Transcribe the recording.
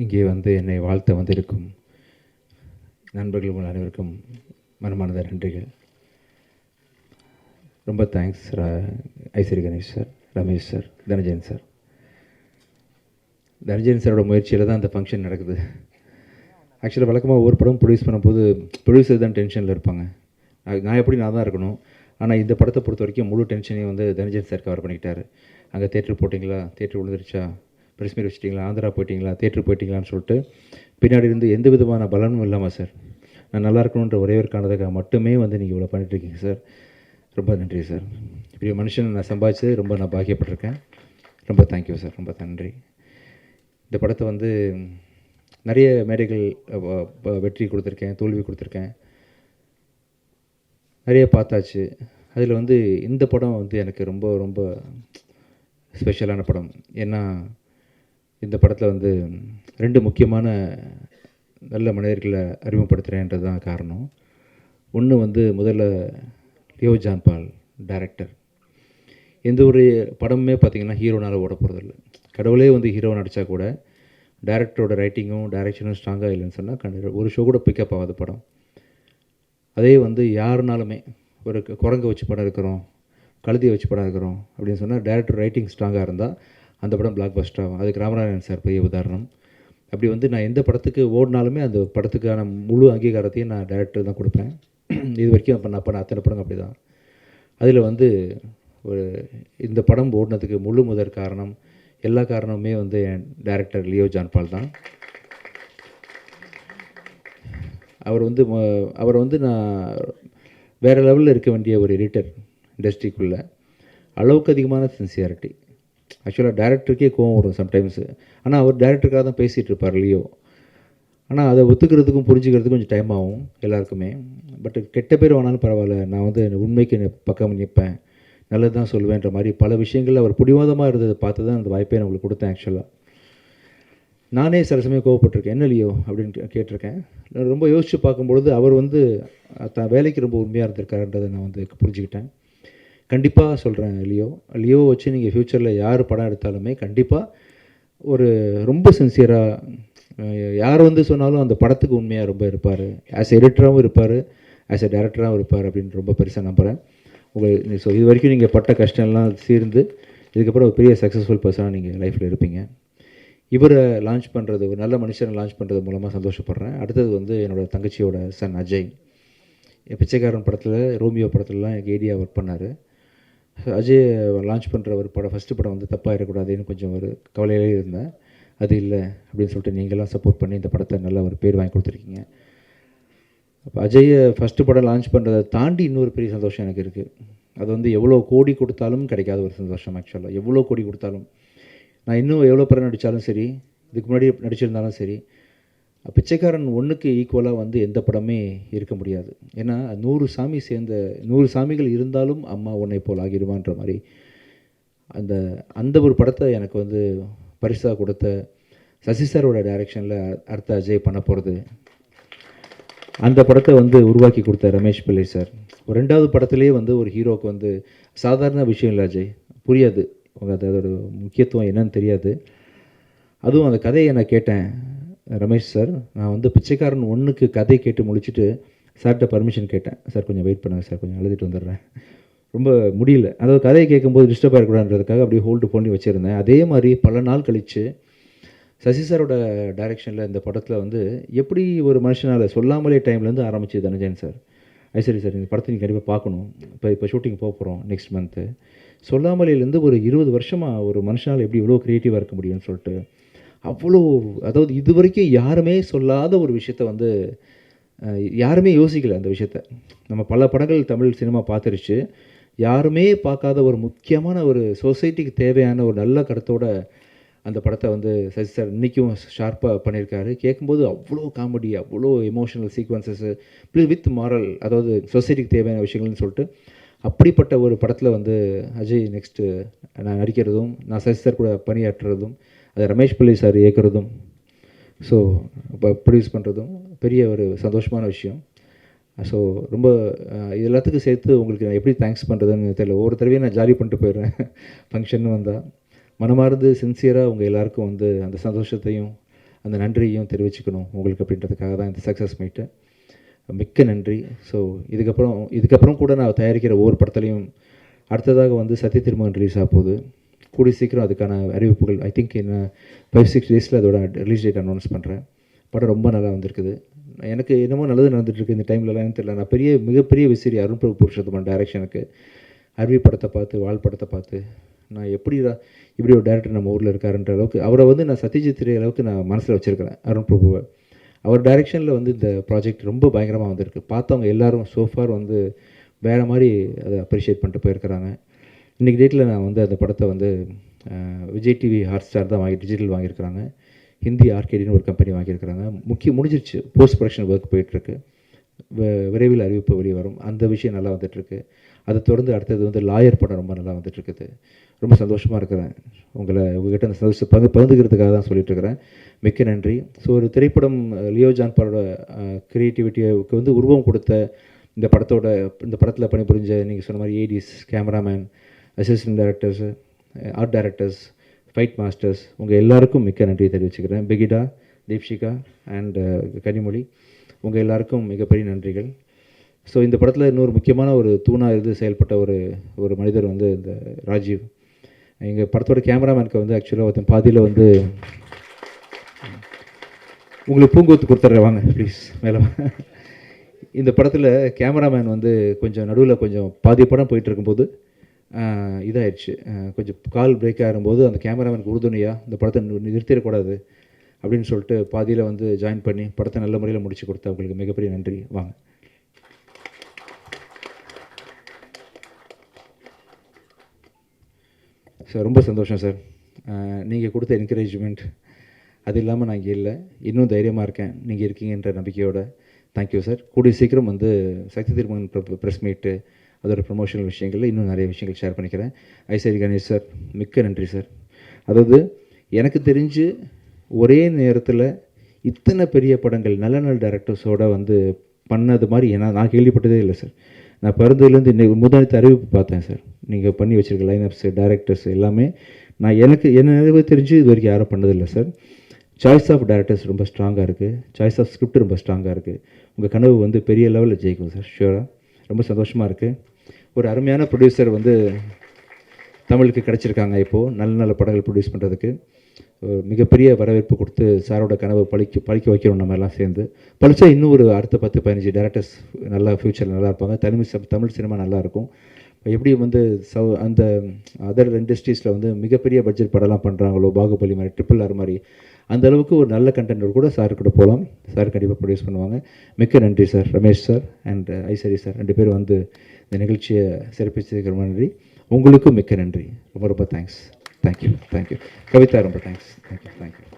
இங்கே வந்து என்னை வாழ்த்த வந்திருக்கும் நண்பர்கள் உங்கள் அனைவருக்கும் மனமார்ந்த நன்றிகள். ரொம்ப thanks Ishari Ganesh sir, Ramesh sir, Dhananjayan sir. Dhananjayan சாரோட முயற்சியில் தான் அந்த ஃபங்க்ஷன் நடக்குது. ஆக்சுவலாக வழக்கமாக ஒவ்வொரு படம் ப்ரொடியூஸ் பண்ணும்போது ப்ரொடியூசர் தான் டென்ஷனில் இருப்பாங்க. நான் தான் இருக்கணும். ஆனால் இந்த படத்தை பொறுத்த வரைக்கும் முழு டென்ஷனையும் வந்து தனஞ்சயன் சார் கவர் பண்ணிக்கிட்டாரு. அங்கே தேட்டர் போட்டிங்களா, தேட்டர் விழுந்துருச்சா, ப்ரெஸ் மீட் வச்சிட்டிங்களா, ஆந்திரா போயிட்டீங்களா, தேட்டர் போயிட்டீங்களான்னு சொல்லிட்டு பின்னாடி இருந்து எந்த விதமான பலனும் இல்லாமல் சார், நான் நல்லா இருக்கணுன்ற ஒரே ஒரு காரணத்துக்காக மட்டுமே வந்து நீங்கள் இவ்வளோ பண்ணிட்டுருக்கீங்க சார். ரொம்ப நன்றி சார். இப்படி மனுஷன் நான் சம்பாதிச்சு ரொம்ப நான் பாக்கியப்பட்டிருக்கேன். ரொம்ப தேங்க்யூ சார், ரொம்ப நன்றி. இந்த படத்தை வந்து நிறைய மேடைகள் வெற்றி கொடுத்துருக்கேன், தோல்வி கொடுத்துருக்கேன், நிறைய பார்த்தாச்சு. அதில் வந்து இந்த படம் வந்து எனக்கு ரொம்ப ரொம்ப ஸ்பெஷலான படம். ஏன்னா இந்த படத்தில் வந்து 2 முக்கியமான நல்ல மனிதர்களை அறிமுகப்படுத்துகிறேன்றது தான் காரணம். ஒன்று வந்து முதல்ல லியோ ஜான் பால் டைரக்டர். எந்த ஒரு படமுமே பார்த்திங்கன்னா ஹீரோனால் ஓட போகிறதில்ல. கடவுளே வந்து ஹீரோ நடித்தா கூட டைரக்டரோட ரைட்டிங்கும் டைரக்ஷனும் ஸ்ட்ராங்காக இல்லைன்னு சொன்னால் ஒரு ஷோ கூட பிக்கப் ஆகாத படம். அதே வந்து யாருனாலுமே ஒரு குரங்கை வச்சு படம் இருக்கிறோம், கழுதியை வச்சு படம் இருக்கிறோம் அப்படின்னு சொன்னால் டைரக்டர் ரைட்டிங் ஸ்ட்ராங்காக இருந்தால் அந்த படம் பிளாக் பஸ்டர் ஆகும். அதுக்கு ராமநாதன் சார் பெரிய உதாரணம். அப்படி வந்து நான் எந்த படத்துக்கு ஓடினாலுமே அந்த படத்துக்கான முழு அங்கீகாரத்தையும் நான் டைரக்டர் தான் கொடுப்பேன். இது வரைக்கும் நான் பண்ண அத்தனை படம் அப்படி தான். அதில் வந்து ஒரு இந்த படம் ஓடினதுக்கு முழு முதற் காரணம், எல்லா காரணமுமே வந்து என் டைரக்டர் லியோ ஜான் பால் தான். அவர் வந்து நான் வேறு லெவலில் இருக்க வேண்டிய ஒரு எடிட்டர் இண்டஸ்ட்ரிக்குள்ளே. அளவுக்கு அதிகமான சின்சியாரிட்டி. ஆக்சுவலாக டைரக்டருக்கே கோவம் வரும் சம்டைம்ஸு. ஆனால் அவர் டைரக்டருக்காக தான் பேசிகிட்டு இருப்பார் லியோ. ஆனால் அதை ஒத்துக்கிறதுக்கும் புரிஞ்சுக்கிறதுக்கும் கொஞ்சம் டைம் ஆகும் எல்லாருக்குமே. பட் கெட்ட பேர் வேணாலும் பரவாயில்ல, நான் வந்து உண்மைக்கு பக்கம் நிற்பேன், நல்லது தான் சொல்லுவேன்ற மாதிரி பல விஷயங்கள் அவர் பிடிவாதமாக இருந்ததை பார்த்து தான் அந்த வாய்ப்பை நான் உங்களுக்கு கொடுத்தேன். ஆக்சுவலாக நானே சில சமயம் கோவப்பட்டிருக்கேன், என்ன லியோ அப்படின்னு கேட்டிருக்கேன். நான் ரொம்ப யோசித்து பார்க்கும்பொழுது அவர் வந்து தான் வேலைக்கு ரொம்ப உண்மையாக இருந்திருக்காருன்றதை நான் வந்து புரிஞ்சுக்கிட்டேன். கண்டிப்பாக சொல்கிறேன், லியோ வச்சு நீங்கள் ஃப்யூச்சரில் யார் படம் எடுத்தாலுமே கண்டிப்பாக ஒரு ரொம்ப சின்சியராக யார் வந்து சொன்னாலும் அந்த படத்துக்கு உண்மையாக ரொம்ப இருப்பார். ஆஸ் எடிட்டராகவும் இருப்பார், ஆஸ் எ டைரக்டராகவும் இருப்பார் அப்படின்னு ரொம்ப பெருசாக நம்புகிறேன். ஸோ இது வரைக்கும் நீங்கள் பட்ட கஷ்டம்லாம் தீர்ந்து இதுக்கப்புறம் ஒரு பெரிய சக்ஸஸ்ஃபுல் பர்சனாக நீங்கள் லைஃப்பில் இருப்பீங்க. இவரை லான்ச் பண்ணுறது, ஒரு நல்ல மனுஷனை லான்ச் பண்ணுறது மூலமாக சந்தோஷப்படுறேன். அடுத்தது வந்து என்னோடய தங்கச்சியோட சன் அஜய். பிச்சைக்காரன் படத்தில், ரோமியோ படத்துலலாம் எனக்கு ஏடியா ஒர்க் பண்ணார். அஜய் லான்ச் பண்ணுற ஒரு படம், ஃபஸ்ட்டு படம் வந்து தப்பாகிடக்கூடாதுன்னு கொஞ்சம் ஒரு கவலையிலே இருந்தேன். அது இல்லை அப்படின்னு சொல்லிட்டு நீங்களாம் சப்போர்ட் பண்ணி இந்த படத்தை நல்ல ஒரு பேர் வாங்கி கொடுத்துருக்கீங்க. அப்போ அஜயை ஃபஸ்ட்டு படம் லான்ச் பண்ணுறதை தாண்டி இன்னொரு பெரிய சந்தோஷம் எனக்கு இருக்குது. அது வந்து எவ்வளோ கோடி கொடுத்தாலும் கிடைக்காத ஒரு சந்தோஷம். ஆக்சுவலாக எவ்வளோ கோடி கொடுத்தாலும், நான் இன்னும் எவ்வளோ படம் நடித்தாலும் சரி, இதுக்கு முன்னாடி நடிச்சிருந்தாலும் சரி, பிச்சைக்காரன் 1க்கு ஈக்குவலாக வந்து எந்த படமே இருக்க முடியாது. ஏன்னா 100 சாமிகள் இருந்தாலும் அம்மா உன்னை போல் ஆகிடுவான்ற மாதிரி அந்த ஒரு படத்தை எனக்கு வந்து பரிசாக கொடுத்த சசி சாரோட டைரக்ஷனில் அடுத்த அஜய் பண்ண போகிறது. அந்த படத்தை வந்து உருவாக்கி கொடுத்த ரமேஷ் பிள்ளை சார். ஒரு 2வது படத்துலேயே வந்து ஒரு ஹீரோவுக்கு வந்து சாதாரண விஷயம் இல்லை அஜய், புரியாது, அதோட முக்கியத்துவம் என்னன்னு தெரியாது. அதுவும் அந்த கதையை நான் கேட்டேன், ரமேஷ் சார் நான் வந்து பிச்சைக்காரன் 1க்கு கதை கேட்டு முடிச்சுட்டு சார்கிட்ட பர்மிஷன் கேட்டேன். சார் கொஞ்சம் வெயிட் பண்ணுங்கள் சார், கொஞ்சம் எழுதிட்டு வந்துடுறேன், ரொம்ப முடியல, அதாவது கதையை கேட்கும்போது டிஸ்டர்ப் ஆகிடக்கூடாதுன்றதுக்காக அப்படியே ஹோல்டு பண்ணி வச்சுருந்தேன். அதே மாதிரி பல நாள் கழித்து சசி சாரோட டைரெக்ஷனில் இந்த படத்தில் வந்து எப்படி ஒரு மனுஷனால் சொல்லாமலே டைம்லேருந்து ஆரம்பிச்சு தனஞ்சயன் சார், ஐஸ்வரி சார் இந்த படத்தை நீங்கள் கண்டிப்பாக பார்க்கணும், இப்போ ஷூட்டிங் போக போகிறோம் நெக்ஸ்ட் மந்த்து, சொல்லாமலேருந்து ஒரு 20 வருஷமாக ஒரு மனுஷனால் எப்படி இவ்வளோ க்ரியேட்டிவாக இருக்க முடியும்னு சொல்லிட்டு அவ்வளோ, அதாவது இது வரைக்கும் யாருமே சொல்லாத ஒரு விஷயத்த வந்து யாருமே யோசிக்கலை. அந்த விஷயத்த நம்ம பல படங்கள் தமிழ் சினிமா பார்த்துருச்சு, யாருமே பார்க்காத ஒரு முக்கியமான ஒரு சொசைட்டிக்கு தேவையான ஒரு நல்ல கருத்தோட அந்த படத்தை வந்து சசி சார் இன்றைக்கும் ஷார்ப்பாக பண்ணியிருக்காரு. கேட்கும்போது அவ்வளோ காமெடி, அவ்வளோ emotional sequences plus with moral, அதாவது சொசைட்டிக்கு தேவையான விஷயங்கள்னு சொல்லிட்டு அப்படிப்பட்ட ஒரு படத்தில் வந்து அஜய் நெக்ஸ்ட்டு நான் நடிக்கிறதும், நான் சசி சார் கூட பணியாற்றுறதும், அதை ரமேஷ் பிள்ளை சார் இயக்குறதும், ஸோ இப்போ ப்ரொடியூஸ் பண்ணுறதும் பெரிய ஒரு சந்தோஷமான விஷயம். ஸோ ரொம்ப இது எல்லாத்துக்கும் சேர்த்து உங்களுக்கு நான் எப்படி தேங்க்ஸ் பண்ணுறதுன்னு தெரியல. ஒவ்வொரு தடவையும் நான் ஜாலி பண்ணிட்டு போயிடுறேன் ஃபங்க்ஷன் வந்தால். மனமார்ந்து சின்சியராக உங்கள் எல்லாருக்கும் வந்து அந்த சந்தோஷத்தையும் அந்த நன்றியையும் தெரிவிச்சுக்கணும் உங்களுக்கு அப்படின்றதுக்காக தான் இந்த சக்ஸஸ் மீட்டு. மிக்க நன்றி. ஸோ இதுக்கப்புறம் கூட நான் தயாரிக்கிற ஒவ்வொரு படத்துலையும் அடுத்ததாக வந்து சத்திய திருமகன் ரிலீஸ் ஆக போகுது. கூடிய சீக்கிரம் அதுக்கான அறிவிப்புகள் ஐ திங்க் இன்னும் 5-6 டேஸில் அதோட ரிலீஸ் டேட் அனௌன்ஸ் பண்ணுறேன். படம் ரொம்ப நல்லா வந்திருக்குது. எனக்கு என்னமோ நல்லது நடந்துகிட்ருக்கு இந்த டைம்லலாம் தெரியல. நான் மிகப்பெரிய விசிறி அருண் பிரபு புருஷோத்தமன் டைரக்ஷனுக்கு அருவி படத்தை பார்த்து வால் படத்தை பார்த்து நான் இப்படி ஒரு டேரக்டர் நம்ம ஊரில் இருக்காருன்ற அளவுக்கு அவரை வந்து நான் சத்யஜித் ரே அளவுக்கு நான் மனசில் வச்சுருக்கிறேன் அருண் பிரபுவை. அவர் டைரெக்ஷனில் வந்து இந்த ப்ராஜெக்ட் ரொம்ப பயங்கரமாக வந்திருக்கு. பார்த்தவங்க எல்லோரும் சோஃபார் வந்து வேறு மாதிரி அதை அப்ரிஷியேட் பண்ணிட்டு போயிருக்கிறாங்க. இன்றைக்கி டேட்டில் நான் வந்து அந்த படத்தை வந்து விஜய் டிவி ஹாட்ஸ்டார் தான் டிஜிட்டல் வாங்கியிருக்கிறாங்க. ஹிந்தி ஆர்கேடின்னு ஒரு கம்பெனி வாங்கியிருக்கிறாங்க. முடிஞ்சிருச்சு. போஸ்ட் ப்ரொடக்ஷன் ஒர்க் போயிட்டுருக்கு. விரைவில் அறிவிப்பு வெளியே வரும். அந்த விஷயம் நல்லா வந்துட்டுருக்கு. அதை தொடர்ந்து அடுத்தது வந்து லாயர் படம் ரொம்ப நல்லா வந்துட்டுருக்குது. ரொம்ப சந்தோஷமாக இருக்கிறேன். உங்கள்கிட்ட அந்த சந்தோஷத்தை பகிர்ந்துக்கிறதுக்காக தான் சொல்லிட்டுருக்கிறேன். மிக்க நன்றி. ஸோ ஒரு திரைப்படம் லியோ ஜான் பாலோட க்ரியேட்டிவிட்டிக்கு வந்து உருவம் கொடுத்த இந்த படத்தில் பணிபுரிஞ்ச நீங்கள் சொன்ன மாதிரி ADs, cameraman, assistant directors, art directors, fight masters உங்கள் எல்லாருக்கும் மிக்க நன்றி தெரிவிச்சுக்கிறேன். பிகிடா, தீப்ஷிகா அண்ட் கனிமொழி உங்கள் எல்லாருக்கும் மிகப்பெரிய நன்றிகள். ஸோ இந்த படத்தில் இன்னொரு முக்கியமான ஒரு தூணாக இருந்து செயல்பட்ட ஒரு மனிதர் வந்து இந்த ராஜீவ். எங்கள் படத்தோட கேமராமேனுக்கு வந்து ஆக்சுவலாக ஒருத்தன் பாதியில் வந்து உங்களுக்கு பூங்கொத்து கொடுத்துட்றேன் வாங்க ப்ளீஸ் மேலே. இந்த படத்தில் கேமராமேன் வந்து கொஞ்சம் நடுவில் கொஞ்சம் பாதி படம் போயிட்டு இருக்கும்போது இதாகிடுச்சு. கொஞ்சம் கால் பிரேக் ஆகும்போது அந்த கேமராமேனுக்கு உறுதுணையாக இந்த படத்தை நிறுத்திடக்கூடாது அப்படின்னு சொல்லிட்டு பாதியில் வந்து ஜாயின் பண்ணி படத்தை நல்ல முறையில் முடிச்சு கொடுத்தா அவங்களுக்கு மிகப்பெரிய நன்றி. வாங்க. சார் ரொம்ப சந்தோஷம் சார். நீங்கள் கொடுத்த என்கரேஜ்மெண்ட் அது இல்லாமல் நான் இங்கே இல்லை. இன்னும் தைரியமாக இருக்கேன் நீங்கள் இருக்கீங்கன்ற நம்பிக்கையோட. Thank you sir. கூடிய சீக்கிரம் வந்து சக்தி திருமகன் ப்ரெஸ் மீட்டு அதோட ப்ரொமோஷனல் விஷயங்களில் இன்னும் நிறைய விஷயங்கள் ஷேர் பண்ணிக்கிறேன். ஐசரி கணேஷ் சார் மிக்க நன்றி சார். அதாவது எனக்கு தெரிஞ்சு ஒரே நேரத்தில் இத்தனை பெரிய படங்கள் நல்ல டைரக்டர்ஸோடு வந்து பண்ணது மாதிரி நான் கேள்விப்பட்டதே இல்லை சார். நான் பிறந்ததுலேருந்து இன்னைக்கு முதலத்து அறிவிப்பு பார்த்தேன் சார். நீங்கள் பண்ணி வச்சுருக்க லைனப்ஸு, டைரக்டர்ஸ் எல்லாமே என்ன நிறைய தெரிஞ்சு இது வரைக்கும் யாரும் பண்ணதில்லை சார். சாய்ஸ் ஆஃப் டைரக்டர்ஸ் ரொம்ப ஸ்ட்ராங்காக இருக்குது. சாய்ஸ் ஆஃப் ஸ்கிரிப்ட் ரொம்ப ஸ்ட்ராங்காக இருக்குது. உங்கள் கனவு வந்து பெரிய லெவலில் ஜெயிக்கும் சார் ஷியூராக. ரொம்ப சந்தோஷமாக இருக்குது. ஒரு அருமையான ப்ரொடியூசர் வந்து தமிழுக்கு கிடச்சிருக்காங்க. இப்போது நல்ல படங்கள் ப்ரொடியூஸ் பண்ணுறதுக்கு மிகப்பெரிய வரவேற்பு கொடுத்து சாரோட கனவை பழிக்க வைக்கிறோம். நம்ம எல்லாம் சேர்ந்து பழிச்சா இன்னும் ஒரு அடுத்த 10-15 டேரக்டர்ஸ் நல்லா ஃப்யூச்சரில் நல்லா இருப்பாங்க. தமிழ் சினிமா நல்லாயிருக்கும். எப்படி வந்து அந்த அதர் இண்டஸ்ட்ரீஸில் வந்து மிகப்பெரிய பட்ஜெட் படம்லாம் பண்ணுறாங்களோ, பாகுபலி மாதிரி, RRR மாதிரி, அந்த அளவுக்கு ஒரு நல்ல கண்டென்ட் கூட சார் கூட போகலாம். சார் கண்டிப்பாக ப்ரொடியூஸ் பண்ணுவாங்க. மிக்க நன்றி sir. Ramesh sir and Ishari sir 2 பேரும் வந்து இந்த நிகழ்ச்சியை சிறப்பிச்சதுக்கு ரொம்ப நன்றி. உங்களுக்கும் மிக்க நன்றி. ரொம்ப தேங்க்ஸ். தேங்க்யூ. கவிதா ரொம்ப தேங்க்ஸ். தேங்க்யூ.